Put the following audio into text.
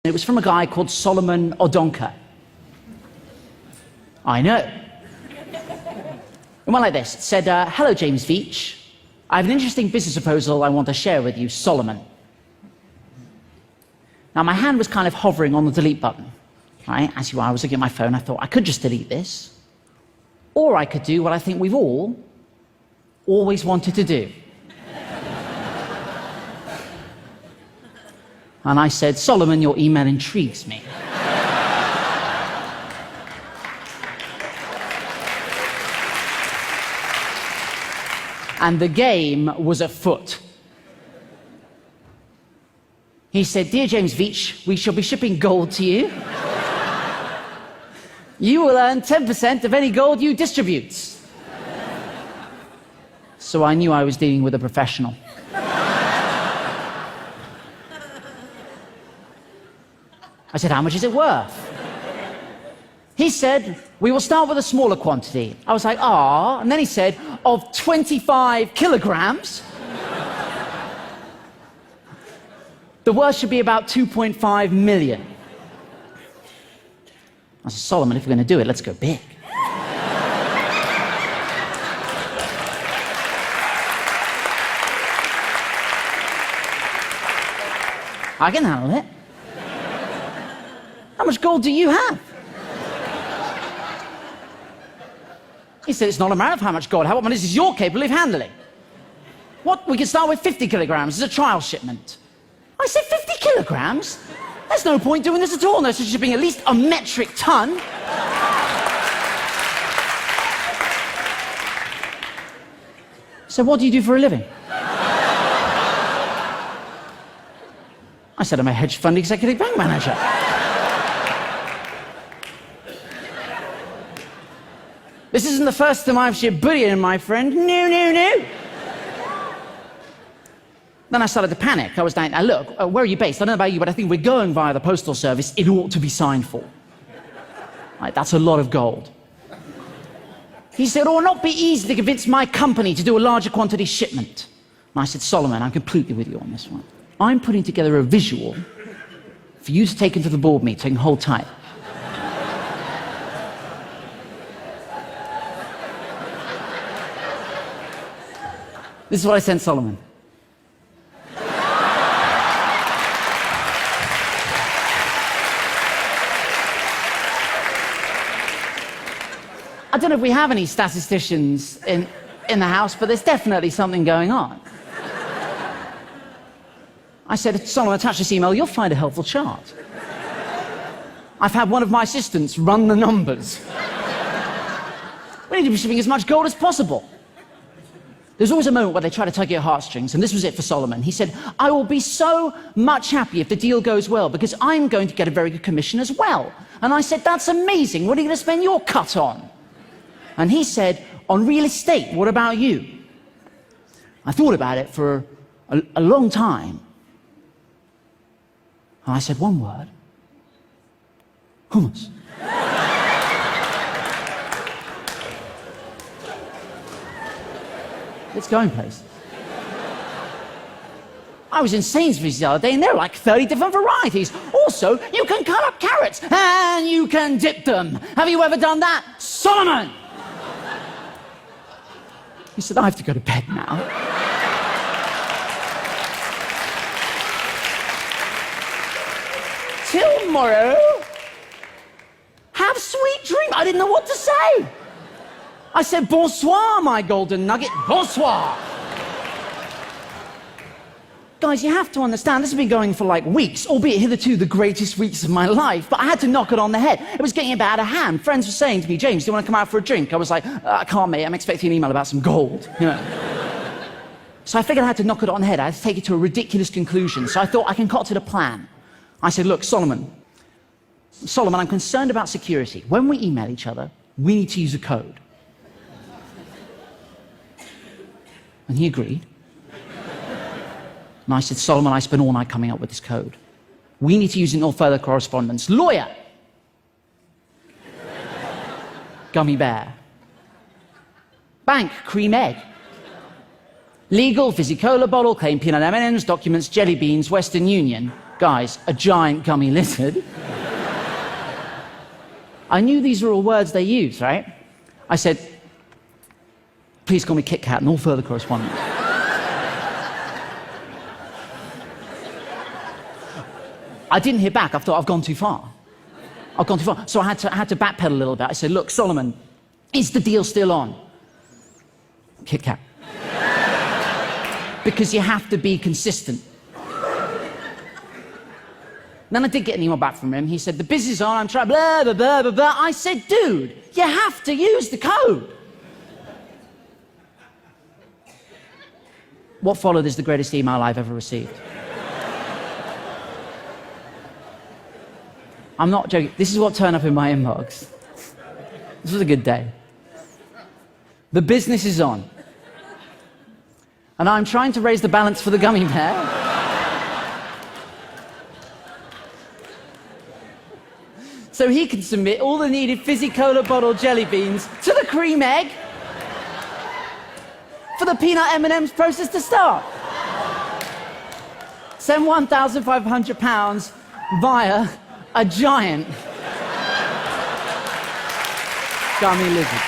It was from a guy called Solomon Odonka. I know. It went like this. It said, hello, James Veitch. I have an interesting business proposal I want to share with you, Solomon. Now, my hand was kind of hovering on the delete button. Right? As you are, I was looking at my phone. I thought, I could just delete this. Or I could do what I think we've all always wanted to do. And I said, Solomon, your email intrigues me. And the game was afoot. He said, Dear James Veitch, we shall be shipping gold to you. You will earn 10% of any gold you distribute. So I knew I was dealing with a professional. I said, how much is it worth? He said, we will start with a smaller quantity. I was like, ah. And then he said, of 25 kilograms. The worth should be about 2.5 million. I said, Solomon, if we're going to do it, let's go big. I can handle it. How much gold do you have? He said, it's not a matter of how much gold. How much is you're capable of handling? What? We can start with 50 kilograms as a trial shipment. I said, 50 kilograms? There's no point doing this at all unless you're shipping at least a metric ton. So what do you do for a living? I said, I'm a hedge fund executive bank manager. This isn't the first time I've shipped bullion, my friend. No, no, no. Then I started to panic. I was like, now look, where are you based? I don't know about you, but I think we're going via the postal service. It ought to be signed for. Right, that's a lot of gold. He said, oh, it will not be easy to convince my company to do a larger quantity shipment. And I said, Solomon, I'm completely with you on this one. I'm putting together a visual for you to take into the board meeting. Hold tight. This is what I sent Solomon. I don't know if we have any statisticians in the house, but there's definitely something going on. I said, Solomon, attach this email, you'll find a helpful chart. I've had one of my assistants run the numbers. We need to be shipping as much gold as possible. There's always a moment where they try to tug your heartstrings, and this was it for Solomon. He said, I will be so much happy if the deal goes well, because I'm going to get a very good commission as well. And I said, that's amazing. What are you going to spend your cut on? And he said, on real estate, what about you? I thought about it for a long time. And I said one word. Hummus. It's going places. I was in Sainsbury's the other day, and there are like 30 different varieties. Also, you can cut up carrots, and you can dip them. Have you ever done that? Solomon! He said, I have to go to bed now. Till tomorrow. Have sweet dreams. I didn't know what to say. I said, bonsoir, my golden nugget, bonsoir. Guys, you have to understand, this has been going for like weeks, albeit hitherto the greatest weeks of my life, but I had to knock it on the head. It was getting a bit out of hand. Friends were saying to me, James, do you want to come out for a drink? I was like, I can't, mate, I'm expecting an email about some gold, you know. So I figured I had to knock it on the head. I had to take it to a ridiculous conclusion. So I thought I concocted a plan. I said, look, Solomon, I'm concerned about security. When we email each other, we need to use a code. And he agreed. And I said, Solomon, I spent all night coming up with this code. We need to use it in all further correspondence. Lawyer. Gummy Bear. Bank, cream egg. Legal, Fizzy Cola bottle, claim peanut M&Ms, documents, jelly beans, Western Union. guys, a giant gummy lizard. I knew these were all words they use, right? I said, please call me Kit Kat, and all further correspondence. I didn't hear back. I thought, I've gone too far. I've gone too far. So I had to backpedal a little bit. I said, look, Solomon, is the deal still on? Kit Kat. Because you have to be consistent. Then I did get an email back from him. He said, the business is on, I'm trying, blah, blah, blah, blah, blah. I said, dude, you have to use the code. What followed is the greatest email I've ever received. I'm not joking. This is what turned up in my inbox. This was a good day. The business is on. And I'm trying to raise the balance for the Gummy Bear. So he can submit all the needed fizzy cola bottle jelly beans to the cream egg for the peanut M&M's process to start. Send £1,500 via a giant gummy lizard.